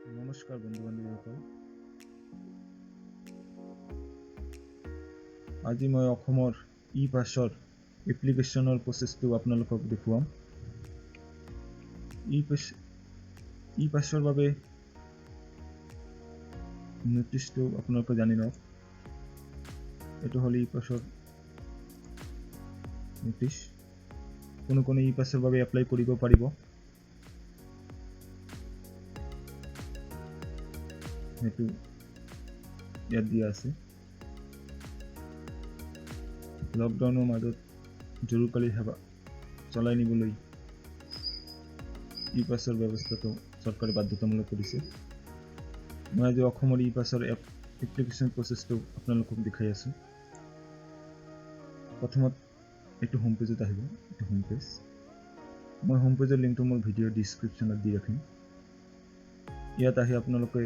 নমস্কাৰ বন্ধু বান্ধৱীসকল, আজি মই অসমৰ EPassৰ এপ্লিকেশ্যনৰ প্ৰচেছটো আপোনালোকক দেখুৱাম। EPassৰ বাবে নটিছটো আপোনালোকে জানি লওক। এইটো হ'ল EPassৰ নটিছ। কোনে EPassৰ বাবে এপ্লাই কৰিব পাৰিব। সেইটো ইয়াত দিয়া আছে। লকডাউনৰ মাজত জৰুৰীকালীন সেৱা চলাই নিবলৈ EPassৰ ব্যৱস্থাটো চৰকাৰে বাধ্যতামূলক কৰিছে। মই আজি অসমৰ EPassৰ এপ্লিকেশ্যন প্ৰচেছটো আপোনালোকক দেখাই আছোঁ। প্ৰথমত এইটো হোম পেজত আহিব। এইটো হোম পেজ। মই হোম পেজৰ লিংকটো মোৰ ভিডিঅ' ডিছক্ৰিপশ্যনত দি ৰাখিম। ইয়াত আহি আপোনালোকে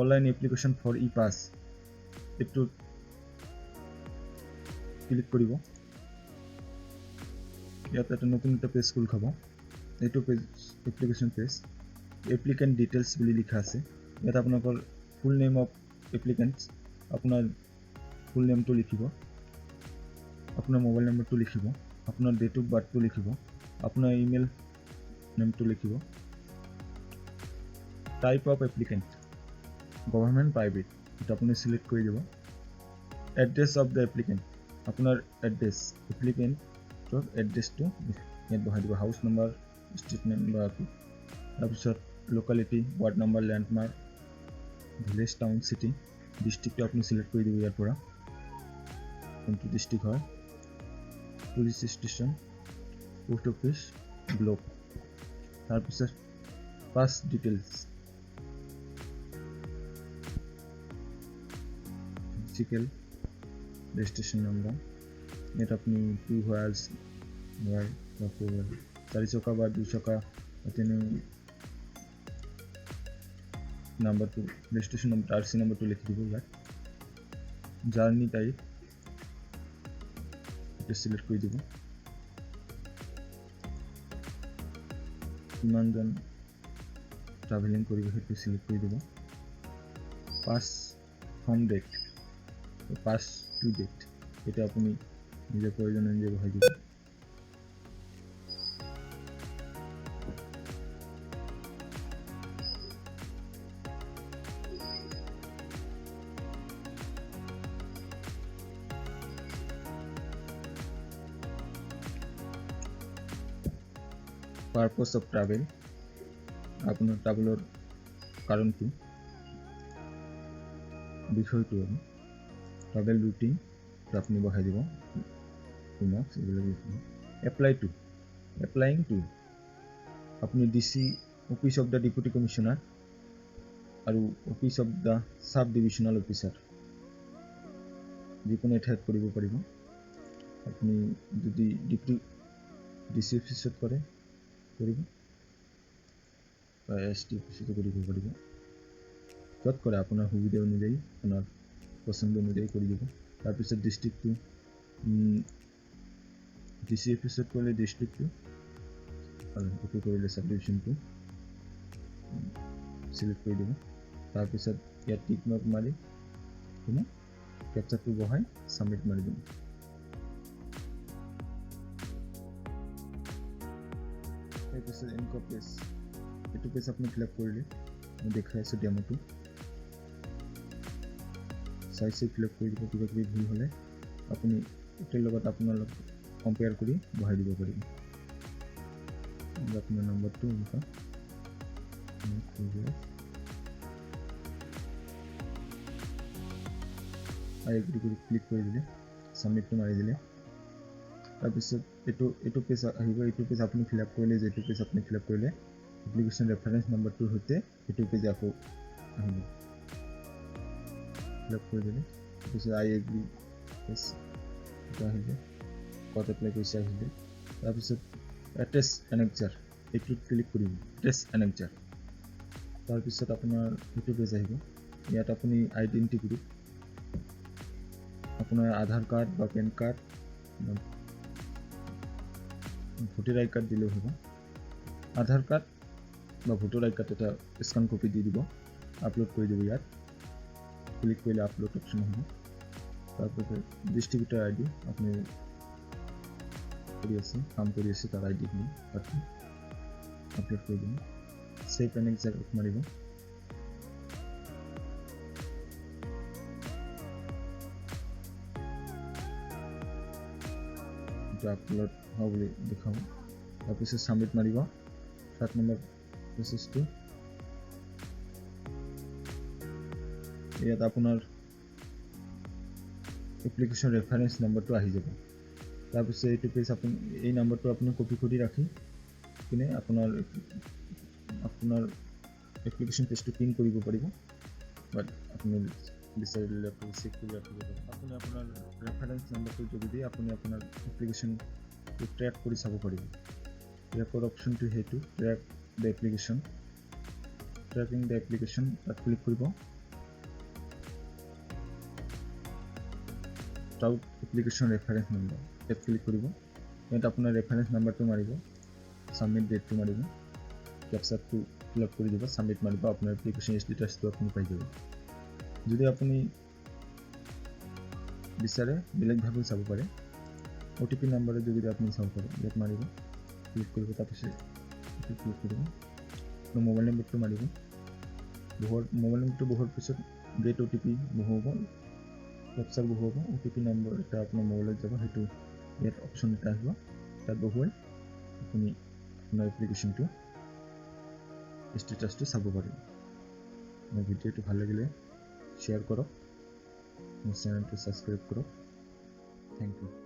অনলাইন এপ্লিকেশ্যন ফৰ EPass এইটোত ক্লিক কৰিব। ইয়াত এটা নতুন এটা পেজ খোল খাব। এইটো page application page. Applicant details বুলি লিখা আছে। ইয়াত আপোনালোকৰ ফুল নেম অফ এপ্লিকেণ্টছ, আপোনাৰ ফুল নেমটো লিখিব, আপোনাৰ মোবাইল নম্বৰটো লিখিব, আপোনাৰ ডেট অফ বাৰ্থটো লিখিব, আপোনাৰ ইমেইল নেমটো লিখিব। Type of applicant government private এইটো আপুনি চিলেক্ট কৰি দিব। এড্ৰেছ অফ দ্য এপ্লিকেণ্ট আপোনাৰ এড্ৰেছ, এপ্লিকেণ্টৰ এড্ৰেছটো ইয়াত বহাই দিব। হাউচ নাম্বাৰ, ষ্ট্ৰীট নাম্বাৰ, তাৰপিছত locality, ward number, landmark, village, town, city, ডিষ্ট্ৰিক্টটো আপুনি চিলেক্ট কৰি দিব। ইয়াৰ পৰা কোনটো ডিষ্ট্ৰিক্ট হয়, police station, post office, block, তাৰপিছত pass details, physical registration number. ইয়াত আপুনি 2 হুৱাৰ্ছ হয় বা 4 চকা বা 2 চকা তেনে নাম্বাৰটো, ৰেজিষ্ট্ৰেশ্যন নম্বৰ, RC নম্বৰটো লিখি দিব। ইয়াত জাৰ্নি টাইপ এইটো চিলেক্ট কৰি দিব। কিমানজন ট্ৰাভেলিং কৰিব সেইটো চিলেক্ট কৰি দিব। Pass from date, pass to date এটা আপুনি নিজৰ প্ৰয়োজন অনুযায়ী বহাই দিব। পাৰপজ অফ ট্ৰাভেল, আপোনাৰ ট্ৰাভেলৰ কাৰণটো, বিষয়টো আৰু ট্ৰাভেল ৰুটিন আপুনি বহাই দিব। এপ্লাইং টু আপুনি DC office of the deputy commissioner আৰু অফিচ অফ দ্য চাব ডিভিশ্যনেল অফিচাৰ যিকোনো ঠাইত কৰিব পাৰিব। আপুনি যদি DC অফিচত কৰে কৰিব, বা ST অফিচতো কৰিব পাৰিব। য'ত কৰে আপোনাৰ সুবিধা অনুযায়ী, আপোনাৰ পচন্দ অনুযায়ী কৰি দিব। তাৰপিছত ডিষ্ট্ৰিক্টটো, DC অফিচত কৰিলে ডিষ্ট্ৰিক্টটো, আৰু এইটো কৰিলে চাব ডিভিশ্যনটো চিলেক্ট কৰি দিব। তাৰপিছত ইয়াত টিক মাৰ্ক মাৰি কিনে কেপচাৰটো বহাই ছাবমিট মাৰি দিব। তাৰপিছত এনেকুৱা পেজ, এইটো পেজ আপুনি ফিল আপ কৰিলে, মই দেখাই আছোঁ ডেমোটো, চাই ফিল আপ কৰি দিব। কিবা কিবি ভুল হ'লে আপুনি এইটোৰ লগত আপোনাৰ লগত কম্পেয়াৰ কৰি বহাই দিব পাৰিব। আপোনাৰ নম্বৰটো এনেকুৱা আই এগ্ৰি কৰি ক্লিক কৰি দিলে, ছাবমিটটো মাৰি দিলে। তাৰপিছত এইটো পেজ আহিব। এইটো পেজ আপুনি ফিল আপ কৰিলে, যিটো পেজ আপুনি ফিল আপ কৰিলে এপ্লিকেশ্যন ৰেফাৰেঞ্চ নম্বৰটোৰ সৈতে এইটো পেজ আকৌ আহিব। ফিল আপ কৰি দিলে, তাৰপিছত আই এগ্ৰি পেজ এইটো আহিলে, ক'ত এপ্লাই কৰিছে আহিলে। তাৰপিছত এটেচ এনেক্সাৰ এইটোত ক্লিক কৰিব, এটেচ এনেক্সাৰ। তাৰপিছত আপোনাৰ এইটো পেজ আহিব। ইয়াত আপুনি আইডেণ্টি গ্ৰুপ, আপোনাৰ আধাৰ কাৰ্ড বা পেন কাৰ্ড, ভোটাৰ আই কাৰ্ড দিলেও হ'ব। আধাৰ কাৰ্ড বা ভোটাৰ আই কাৰ্ড এটা স্ক্যান কপি দি দিব আপলোড কৰি দিব ইয়াত ক্লিক কৰিলে আপলোড অপশ্যন আহিব তাৰপৰা ডিস্ট্ৰিবিউটৰ আইডি আপুনি কাম কৰি আছে তাৰ আইডিখিনি তাত আপলোড কৰি দিব সেভ এণ্ড এক্সিট মাৰিব আপলোড হোৱা বুলি দেখাব তাৰপিছত সাবমিট মাৰিব 7 নম্বৰ প্ৰচেছটো ইয়াত আপোনাৰ এপ্লিকেশ্যন ৰেফাৰেন্স নম্বৰটো আহি যাব তাৰপিছত এইটো পেজ আপুনি এই নম্বৰটো আপুনি কপি কৰি ৰাখি কিনে আপোনাৰ এপ্লিকেশ্যন পেজটো পিন কৰিব পাৰিব বাট আপুনি বিচাৰিলে আপুনি চেক কৰি ৰাখিব পাৰিব আপুনি আপোনাৰ ৰেফাৰেন্স নম্বৰটো যোগেদি আপুনি আপোনাৰ এপ্লিকেশ্যনটো ট্ৰেক কৰি চাব পাৰিব ট্ৰেকৰ অপশ্যনটো সেইটো track the application tracking the application তাত ক্লিক কৰিব ট্ৰাউট এপ্লিকেশ্যন ৰেফাৰেন্স নম্বৰ ইয়াত ক্লিক কৰিব ইয়াত আপোনাৰ ৰেফাৰেন্স নম্বৰটো মাৰিব সাবমিট ডেটটো মাৰিব কেপচাটো ফিল আপ কৰি দিব সাবমিট মাৰিব আপোনাৰ এপ্লিকেশ্যন ষ্টেটাছটো আপুনি পাই যাব যদি আপুনি বিচাৰে বেলেগভাৱে চাব পাৰে OTP নম্বৰৰ যোগেদি আপুনি চাব পাৰে ইয়াত মাৰিব ক্লিক কৰিব তাৰপিছত ক্লিক কৰিব মোবাইল নম্বৰটো মাৰিব মোবাইল নম্বৰটো বহুৱাৰ পিছত গেট OTP বহুৱাব কেপচাৰ বহুৱাব OTP নম্বৰ এটা আপোনাৰ মোবাইলত যাব সেইটো ইয়াত অপশ্যন এটা আহিব তাত বহুৱাই আপুনি আপোনাৰ এপ্লিকেশ্যনটো ষ্টেটাছটো চাব পাৰিব মোৰ ভিডিঅ'টো ভাল লাগিলে শ্বেয়াৰ কৰক মোৰ চেনেলটো ছাবস্ক্ৰাইব কৰক থেংক ইউ